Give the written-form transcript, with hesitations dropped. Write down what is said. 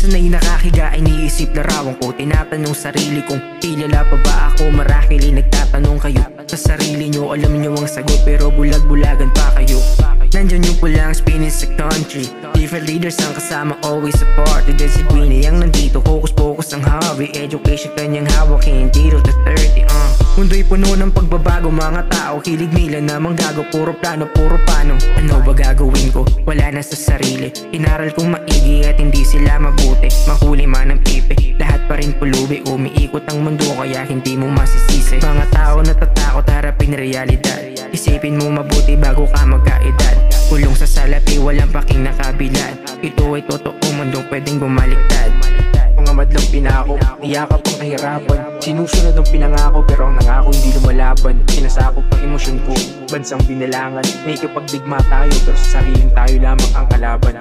sanay nakahiga, iniisip larawan ko. Tinatanong sarili kong kilala pa ba ako? Marahil nagtatanong kayo sa sarili nyo. Alam nyo ang sagot pero bulag-bulagan pa kayo. Nandyan yung pulang spinning sa country. Different leaders ang kasama, always apart. The discipline ang nandito, focus ang hobby. Education kanyang hawak, hindi to 30. Mundo'y puno ng pagbabago, mga tao hilig nila na manggago. Puro plano, puro paano. Ano ba gagawin ko? Wala na sa sarili. Inaral kong maigi at hindi sila mabuti. Mahuli man ang pipi, lahat pa rin pulubi. Umiikot ang mundo kaya hindi mo masisisi. Mga tao natatakot harapin realidad. Isipin mo mabuti bago ka magkaedad. Kulong sa salapi, walang paking nakabilad. Ito ay totoong mundong pwedeng bumaliktad. Mga madlang pinako, iyakap ang kahirapan. Sinusunod ang pinangako pero ang nangako hindi lumalaban. Sinasakop ang emosyon ko, bansang binalangan. Nakikipagdigma tayo pero sa sarili tayo lamang ang kalaban.